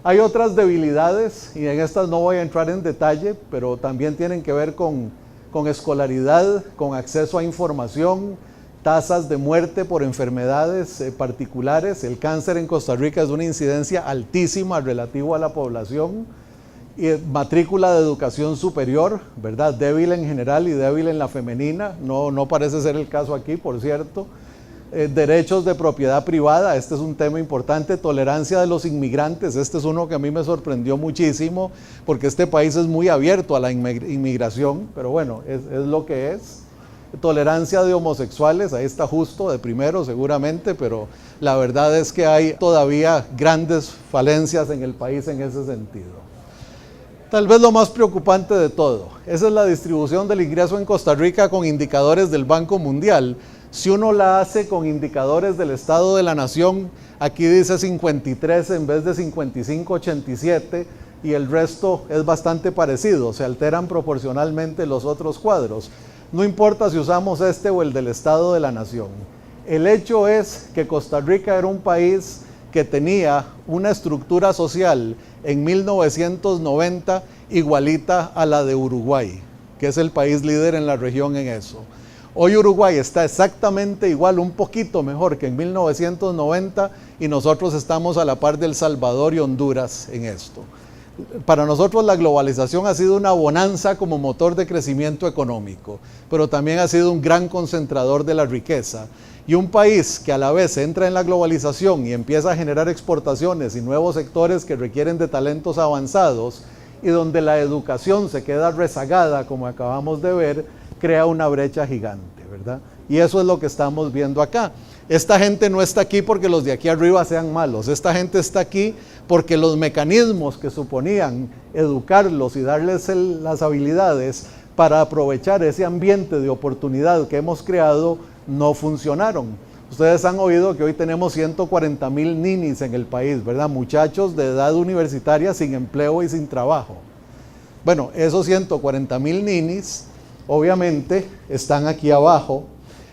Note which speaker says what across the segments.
Speaker 1: Hay otras debilidades y en estas no voy a entrar en detalle, pero también tienen que ver con escolaridad, con acceso a información, tasas de muerte por enfermedades particulares. El cáncer en Costa Rica es una incidencia altísima relativo a la población. Y matrícula de educación superior, ¿verdad? Débil en general y débil en la femenina, no parece ser el caso aquí, por cierto. Derechos de propiedad privada, este es un tema importante. Tolerancia de los inmigrantes, este es uno que a mí me sorprendió muchísimo, porque este país es muy abierto a la inmigración, pero bueno, es lo que es. Tolerancia de homosexuales, ahí está justo de primero seguramente, pero la verdad es que hay todavía grandes falencias en el país en ese sentido. Tal vez lo más preocupante de todo, esa es la distribución del ingreso en Costa Rica con indicadores del Banco Mundial. Si uno la hace con indicadores del Estado de la Nación, aquí dice 53 en vez de 55-87 y el resto es bastante parecido, se alteran proporcionalmente los otros cuadros. No importa si usamos este o el del Estado de la Nación. El hecho es que Costa Rica era un país que tenía una estructura social en 1990 igualita a la de Uruguay, que es el país líder en la región en eso. Hoy Uruguay está exactamente igual, un poquito mejor que en 1990 y nosotros estamos a la par de El Salvador y Honduras en esto. Para nosotros la globalización ha sido una bonanza como motor de crecimiento económico, pero también ha sido un gran concentrador de la riqueza. Y un país que a la vez entra en la globalización y empieza a generar exportaciones y nuevos sectores que requieren de talentos avanzados y donde la educación se queda rezagada, como acabamos de ver, crea una brecha gigante, ¿verdad? Y eso es lo que estamos viendo acá. Esta gente no está aquí porque los de aquí arriba sean malos, esta gente está aquí porque los mecanismos que suponían educarlos y darles las habilidades para aprovechar ese ambiente de oportunidad que hemos creado no funcionaron. Ustedes han oído que hoy tenemos 140,000 ninis en el país, ¿verdad? Muchachos de edad universitaria sin empleo y sin trabajo. Bueno, esos 140,000 ninis obviamente están aquí abajo.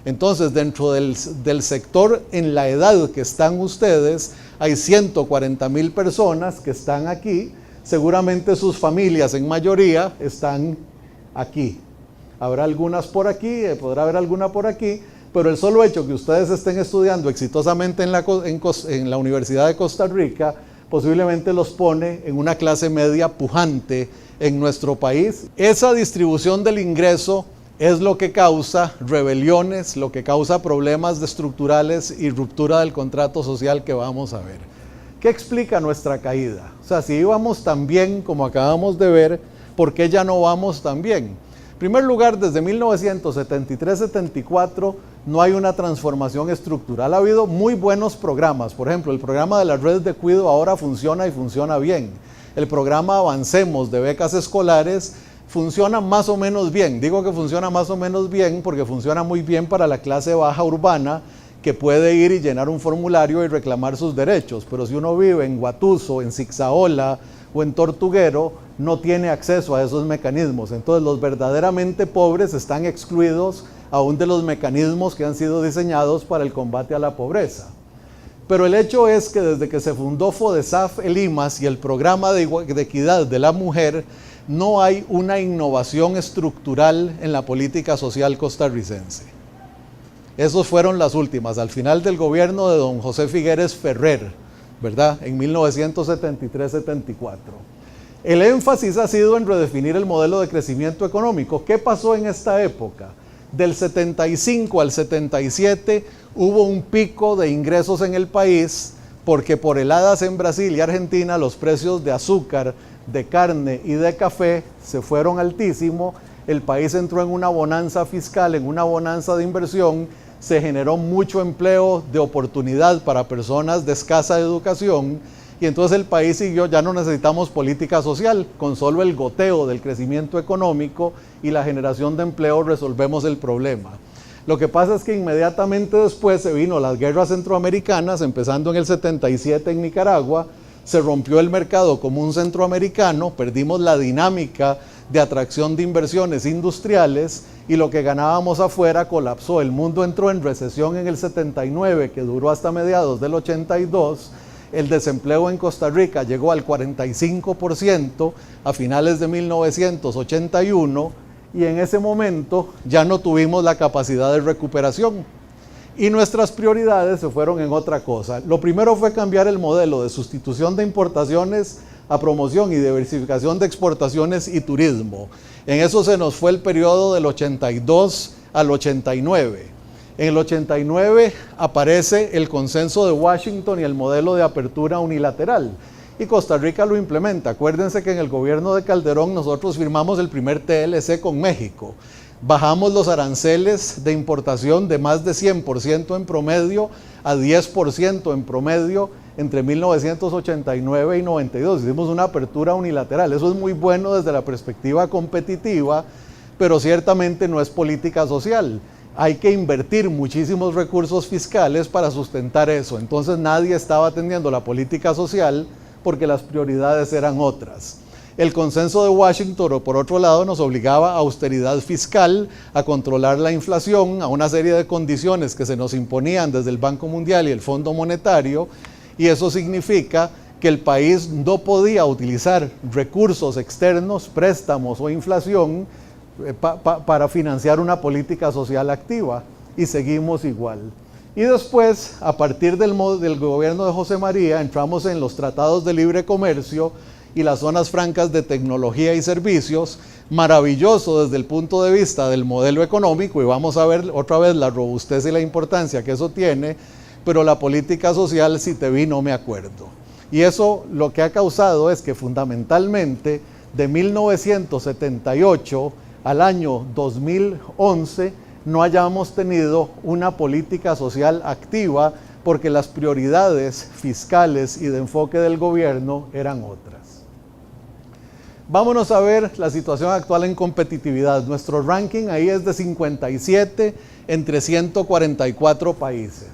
Speaker 1: Entonces, dentro del sector en la edad que están ustedes, hay 140,000 personas que están aquí. Seguramente sus familias en mayoría están aquí. Habrá algunas por aquí, podrá haber alguna por aquí, pero el solo hecho que ustedes estén estudiando exitosamente en la Universidad de Costa Rica, posiblemente los pone en una clase media pujante en nuestro país. Esa distribución del ingreso es lo que causa rebeliones, lo que causa problemas estructurales y ruptura del contrato social que vamos a ver. ¿Qué explica nuestra caída? O sea, si íbamos tan bien como acabamos de ver, ¿por qué ya no vamos tan bien? En primer lugar, desde 1973-74 no hay una transformación estructural. Ha habido muy buenos programas. Por ejemplo, el programa de las redes de cuidado ahora funciona y funciona bien. El programa Avancemos de becas escolares funciona más o menos bien. Digo que funciona más o menos bien porque funciona muy bien para la clase baja urbana que puede ir y llenar un formulario y reclamar sus derechos. Pero si uno vive en Guatuso, en Zixaola o en Tortuguero, no tiene acceso a esos mecanismos. Entonces los verdaderamente pobres están excluidos aún de los mecanismos que han sido diseñados para el combate a la pobreza. Pero el hecho es que desde que se fundó FODESAF el IMAS y el programa de equidad de la mujer, no hay una innovación estructural en la política social costarricense. Esas fueron las últimas, al final del gobierno de don José Figueres Ferrer, ¿verdad? En 1973-74. El énfasis ha sido en redefinir el modelo de crecimiento económico. ¿Qué pasó en esta época? Del 75 al 77 hubo un pico de ingresos en el país porque por heladas en Brasil y Argentina los precios de azúcar, de carne y de café se fueron altísimo. El país entró en una bonanza fiscal, en una bonanza de inversión, se generó mucho empleo de oportunidad para personas de escasa educación y entonces el país siguió, ya no necesitamos política social, con solo el goteo del crecimiento económico y la generación de empleo resolvemos el problema. Lo que pasa es que inmediatamente después se vino las guerras centroamericanas, empezando en el 77 en Nicaragua, se rompió el mercado común centroamericano, perdimos la dinámica de atracción de inversiones industriales y lo que ganábamos afuera colapsó. El mundo entró en recesión en el 79, que duró hasta mediados del 82, el desempleo en Costa Rica llegó al 45% a finales de 1981 y en ese momento ya no tuvimos la capacidad de recuperación. Y nuestras prioridades se fueron en otra cosa. Lo primero fue cambiar el modelo de sustitución de importaciones a promoción y diversificación de exportaciones y turismo. En eso se nos fue el periodo del 82 al 89. En el 89 aparece el consenso de Washington y el modelo de apertura unilateral. Y Costa Rica lo implementa. Acuérdense que en el gobierno de Calderón nosotros firmamos el primer TLC con México. Bajamos los aranceles de importación de más de 100% en promedio a 10% en promedio entre 1989 y 92. Hicimos una apertura unilateral. Eso es muy bueno desde la perspectiva competitiva, pero ciertamente no es política social. Hay que invertir muchísimos recursos fiscales para sustentar eso. Entonces nadie estaba atendiendo la política social porque las prioridades eran otras. El consenso de Washington, por otro lado, nos obligaba a austeridad fiscal, a controlar la inflación, a una serie de condiciones que se nos imponían desde el Banco Mundial y el Fondo Monetario, y eso significa que el país no podía utilizar recursos externos, préstamos o inflación para financiar una política social activa, y seguimos igual. Y después, a partir del gobierno de José María, entramos en los tratados de libre comercio y las zonas francas de tecnología y servicios, maravilloso desde el punto de vista del modelo económico, y vamos a ver otra vez la robustez y la importancia que eso tiene, pero la política social, si te vi, no me acuerdo. Y eso lo que ha causado es que fundamentalmente de 1978 al año 2011 no hayamos tenido una política social activa porque las prioridades fiscales y de enfoque del gobierno eran otras. Vámonos a ver la situación actual en competitividad. Nuestro ranking ahí es de 57 entre 144 países.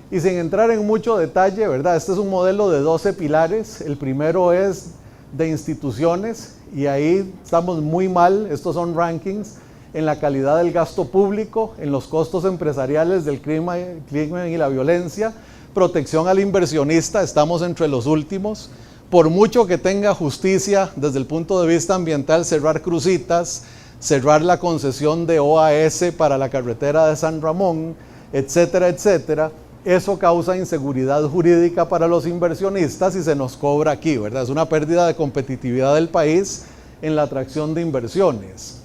Speaker 1: Y sin entrar en mucho detalle, ¿verdad? Este es un modelo de 12 pilares. El primero es de instituciones y ahí estamos muy mal. Estos son rankings en la calidad del gasto público, en los costos empresariales del crimen y la violencia, protección al inversionista, estamos entre los últimos. Por mucho que tenga justicia desde el punto de vista ambiental, cerrar crucitas, cerrar la concesión de OAS para la carretera de San Ramón, etcétera, etcétera, eso causa inseguridad jurídica para los inversionistas y se nos cobra aquí, ¿verdad? Es una pérdida de competitividad del país en la atracción de inversiones.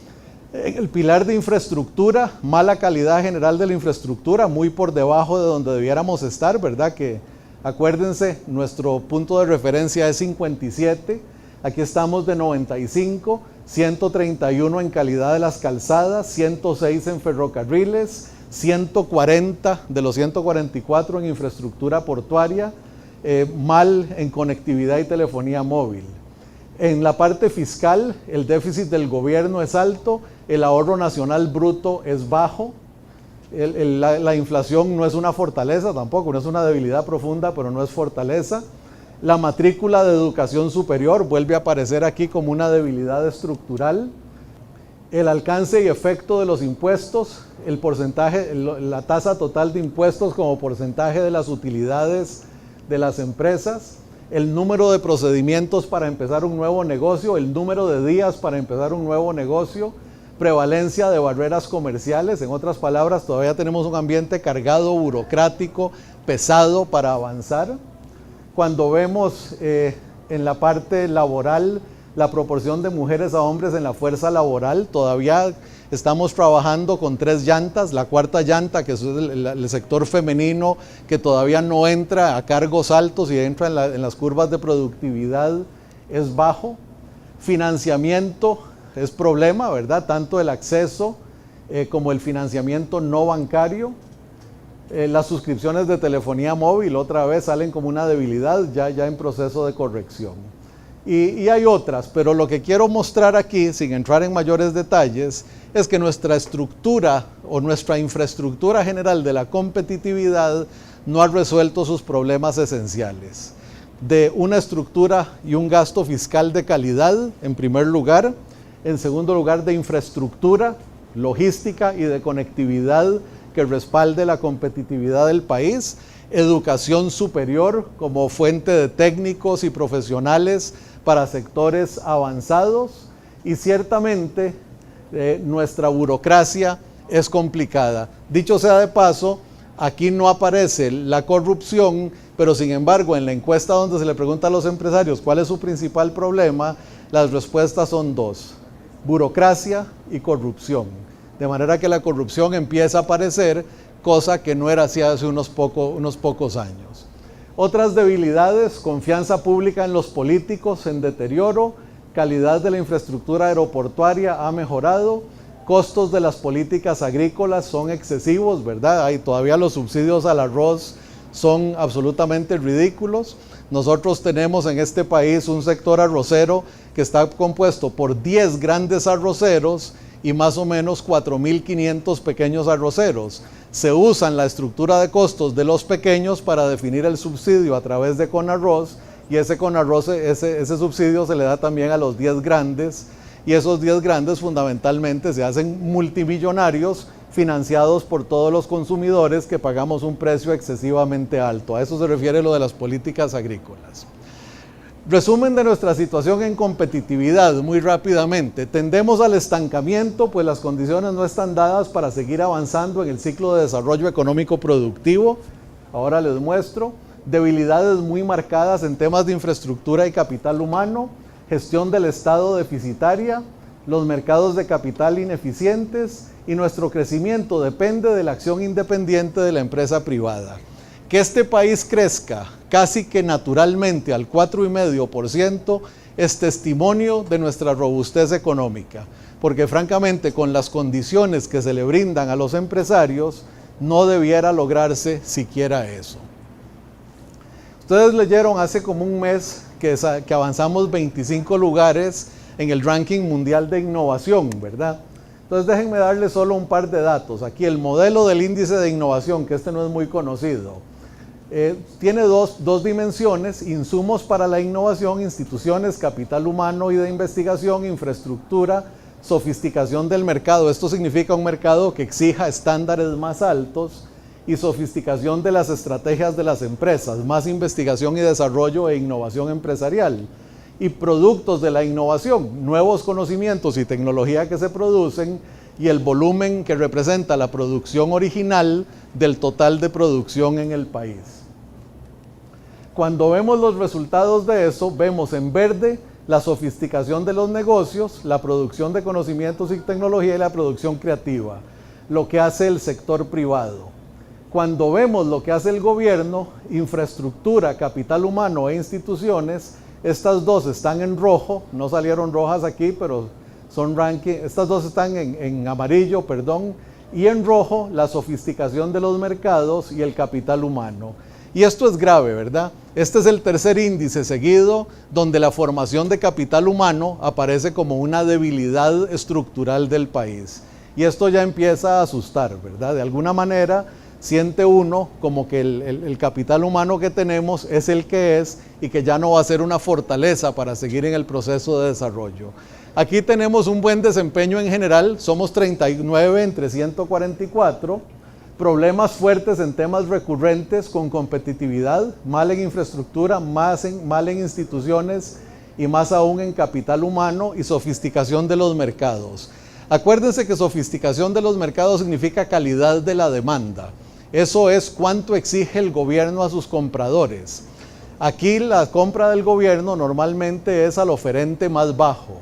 Speaker 1: En el pilar de infraestructura, mala calidad general de la infraestructura, muy por debajo de donde debiéramos estar, ¿verdad? Que acuérdense, nuestro punto de referencia es 57, aquí estamos de 95, 131 en calidad de las calzadas, 106 en ferrocarriles, 140 de los 144 en infraestructura portuaria, mal en conectividad y telefonía móvil. En la parte fiscal, el déficit del gobierno es alto, el ahorro nacional bruto es bajo, la inflación no es una fortaleza tampoco, no es una debilidad profunda, pero no es fortaleza. La matrícula de educación superior vuelve a aparecer aquí como una debilidad estructural. El alcance y efecto de los impuestos, el porcentaje, la tasa total de impuestos como porcentaje de las utilidades de las empresas, el número de procedimientos para empezar un nuevo negocio, el número de días para empezar un nuevo negocio, prevalencia de barreras comerciales. En otras palabras, todavía tenemos un ambiente cargado, burocrático, pesado para avanzar. Cuando vemos en la parte laboral la proporción de mujeres a hombres en la fuerza laboral, todavía estamos trabajando con 3 llantas, la cuarta llanta, que es el sector femenino, que todavía no entra a cargos altos y entra en las curvas de productividad, es bajo. Financiamiento es problema, ¿verdad? Tanto el acceso como el financiamiento no bancario. Las suscripciones de telefonía móvil otra vez salen como una debilidad, ya en proceso de corrección. Y hay otras, pero lo que quiero mostrar aquí, sin entrar en mayores detalles, es que nuestra estructura o nuestra infraestructura general de la competitividad no ha resuelto sus problemas esenciales. De una estructura y un gasto fiscal de calidad, en primer lugar. En segundo lugar, de infraestructura, logística y de conectividad que respalde la competitividad del país. educación superior como fuente de técnicos y profesionales para sectores avanzados, y ciertamente nuestra burocracia es complicada. Dicho sea de paso, aquí no aparece la corrupción, pero sin embargo en la encuesta donde se le pregunta a los empresarios cuál es su principal problema, las respuestas son dos: burocracia y corrupción. De manera que la corrupción empieza a aparecer, cosa que no era así hace unos pocos años. Otras debilidades: confianza pública en los políticos en deterioro, calidad de la infraestructura aeroportuaria ha mejorado, costos de las políticas agrícolas son excesivos, ¿verdad? Todavía los subsidios al arroz son absolutamente ridículos. Nosotros tenemos en este país un sector arrocero que está compuesto por 10 grandes arroceros y más o menos 4.500 pequeños arroceros. Se usa la estructura de costos de los pequeños para definir el subsidio a través de Conarroz, y ese subsidio se le da también a los 10 grandes, y esos 10 grandes fundamentalmente se hacen multimillonarios, financiados por todos los consumidores que pagamos un precio excesivamente alto. A eso se refiere lo de las políticas agrícolas. Resumen de nuestra situación en competitividad, muy rápidamente. Tendemos al estancamiento, pues las condiciones no están dadas para seguir avanzando en el ciclo de desarrollo económico productivo. Ahora les muestro. Debilidades muy marcadas en temas de infraestructura y capital humano, gestión del Estado deficitaria, los mercados de capital ineficientes, y nuestro crecimiento depende de la acción independiente de la empresa privada. Que este país crezca casi que naturalmente al 4,5% es testimonio de nuestra robustez económica, porque francamente con las condiciones que se le brindan a los empresarios no debiera lograrse siquiera eso. Ustedes leyeron hace como un mes que avanzamos 25 lugares en el ranking mundial de innovación, ¿verdad? Entonces déjenme darles solo un par de datos. Aquí el modelo del índice de innovación, que este no es muy conocido, tiene dos dimensiones: insumos para la innovación, instituciones, capital humano y de investigación, infraestructura, sofisticación del mercado. Esto significa un mercado que exija estándares más altos, y sofisticación de las estrategias de las empresas, más investigación y desarrollo e innovación empresarial. Y productos de la innovación, nuevos conocimientos y tecnología que se producen, y el volumen que representa la producción original del total de producción en el país. Cuando vemos los resultados de eso, vemos en verde la sofisticación de los negocios, la producción de conocimientos y tecnología y la producción creativa, lo que hace el sector privado. Cuando vemos lo que hace el gobierno, infraestructura, capital humano e instituciones, estas dos están en rojo, no salieron rojas aquí, pero son ranking, estas dos están en amarillo, perdón, y en rojo la sofisticación de los mercados y el capital humano. Y esto es grave, ¿verdad? Este es el tercer índice seguido donde la formación de capital humano aparece como una debilidad estructural del país. Y esto ya empieza a asustar, ¿verdad? De alguna manera siente uno como que el capital humano que tenemos es el que es, y que ya no va a ser una fortaleza para seguir en el proceso de desarrollo. Aquí tenemos un buen desempeño en general, somos 39 entre 144, problemas fuertes en temas recurrentes con competitividad, mal en infraestructura, mal en instituciones y más aún en capital humano y sofisticación de los mercados. Acuérdense que sofisticación de los mercados significa calidad de la demanda. Eso es cuánto exige el gobierno a sus compradores. Aquí la compra del gobierno normalmente es al oferente más bajo.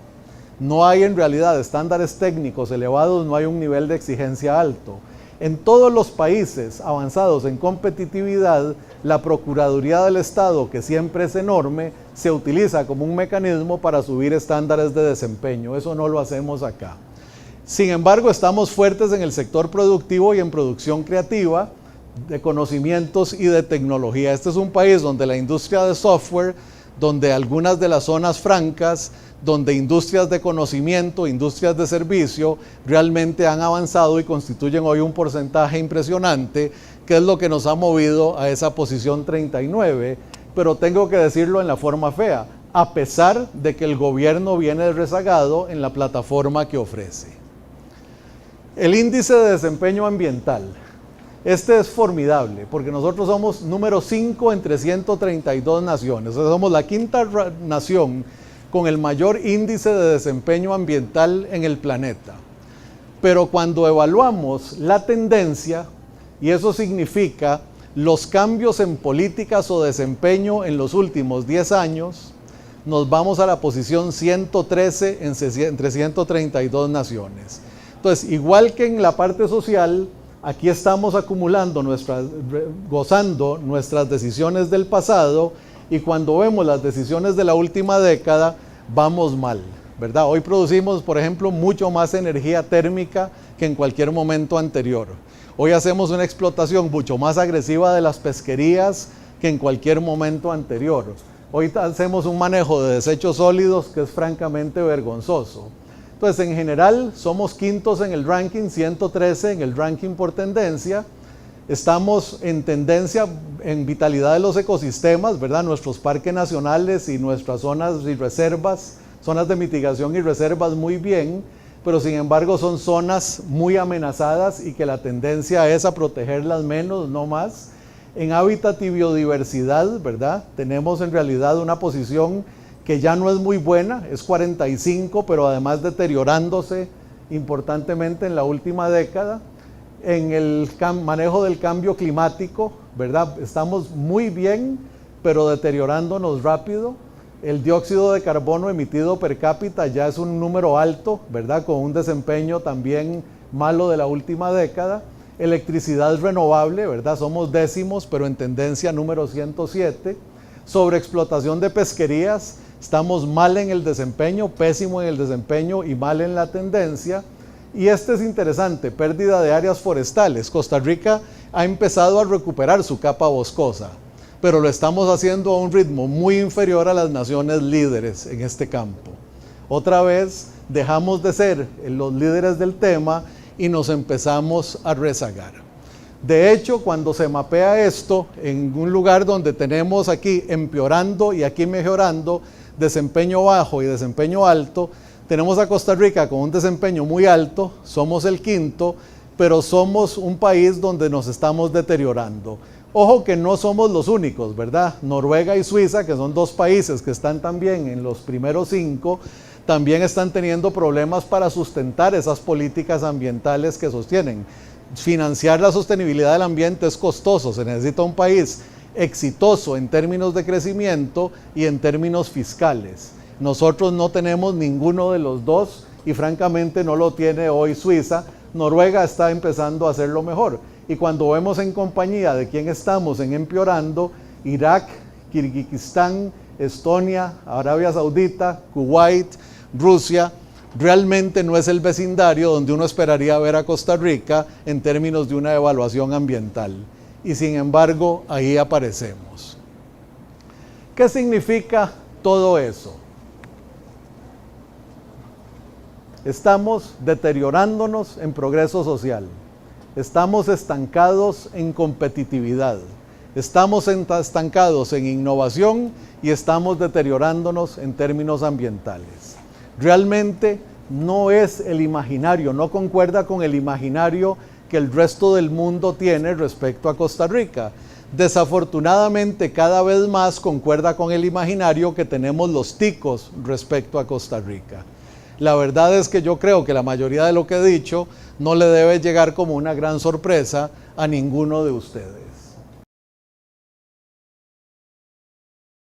Speaker 1: No hay en realidad estándares técnicos elevados, no hay un nivel de exigencia alto. En todos los países avanzados en competitividad, la Procuraduría del Estado, que siempre es enorme, se utiliza como un mecanismo para subir estándares de desempeño. Eso no lo hacemos acá. Sin embargo, estamos fuertes en el sector productivo y en producción creativa, de conocimientos y de tecnología. Este es un país donde la industria de software, donde algunas de las zonas francas, donde industrias de conocimiento, industrias de servicio, realmente han avanzado y constituyen hoy un porcentaje impresionante, que es lo que nos ha movido a esa posición 39, pero tengo que decirlo en la forma fea, a pesar de que el gobierno viene rezagado en la plataforma que ofrece. El índice de desempeño ambiental. Este es formidable, porque nosotros somos número 5 entre 132 naciones. O sea, somos la quinta nación con el mayor índice de desempeño ambiental en el planeta. Pero cuando evaluamos la tendencia, y eso significa los cambios en políticas o desempeño en los últimos 10 años, nos vamos a la posición 113 entre 132 naciones. Entonces, igual que en la parte social, aquí estamos acumulando, gozando nuestras decisiones del pasado, y cuando vemos las decisiones de la última década, vamos mal, ¿verdad? Hoy producimos, por ejemplo, mucho más energía térmica que en cualquier momento anterior. Hoy hacemos una explotación mucho más agresiva de las pesquerías que en cualquier momento anterior. Hoy hacemos un manejo de desechos sólidos que es francamente vergonzoso. Entonces, en general, somos quintos en el ranking, 113 en el ranking por tendencia. Estamos en tendencia en vitalidad de los ecosistemas, ¿verdad? Nuestros parques nacionales y nuestras zonas y reservas, zonas de mitigación y reservas muy bien, pero sin embargo son zonas muy amenazadas y que la tendencia es a protegerlas menos, no más. En hábitat y biodiversidad, ¿verdad? Tenemos en realidad una posición que ya no es muy buena, es 45, pero además deteriorándose importantemente en la última década. En el manejo del cambio climático, ¿verdad? Estamos muy bien, pero deteriorándonos rápido. El dióxido de carbono emitido per cápita ya es un número alto, ¿verdad? Con un desempeño también malo de la última década. Electricidad renovable, ¿verdad? Somos décimos, pero en tendencia número 107. Sobreexplotación de pesquerías, estamos mal en el desempeño, pésimo en el desempeño y mal en la tendencia. Y este es interesante, pérdida de áreas forestales. Costa Rica ha empezado a recuperar su capa boscosa, pero lo estamos haciendo a un ritmo muy inferior a las naciones líderes en este campo. Otra vez dejamos de ser los líderes del tema y nos empezamos a rezagar. De hecho, cuando se mapea esto en un lugar donde tenemos aquí empeorando y aquí mejorando, desempeño bajo y desempeño alto, tenemos a Costa Rica con un desempeño muy alto, somos el quinto, pero somos un país donde nos estamos deteriorando. Ojo que no somos los únicos, ¿verdad? Noruega y Suiza, que son dos países que están también en los primeros 5, también están teniendo problemas para sustentar esas políticas ambientales que sostienen. Financiar la sostenibilidad del ambiente es costoso, se necesita un país exitoso en términos de crecimiento y en términos fiscales. Nosotros no tenemos ninguno de los dos y francamente no lo tiene hoy Suiza. Noruega está empezando a hacerlo mejor. Y cuando vemos en compañía de quién estamos en empeorando, Irak, Kirguistán, Estonia, Arabia Saudita, Kuwait, Rusia, realmente no es el vecindario donde uno esperaría ver a Costa Rica en términos de una evaluación ambiental. Y sin embargo, ahí aparecemos. ¿Qué significa todo eso? Estamos deteriorándonos en progreso social. Estamos estancados en competitividad. Estamos estancados en innovación y estamos deteriorándonos en términos ambientales. Realmente no es el imaginario, no concuerda con el imaginario que el resto del mundo tiene respecto a Costa Rica. Desafortunadamente, cada vez más concuerda con el imaginario que tenemos los ticos respecto a Costa Rica. La verdad es que yo creo que la mayoría de lo que he dicho no le debe llegar como una gran sorpresa a ninguno de ustedes.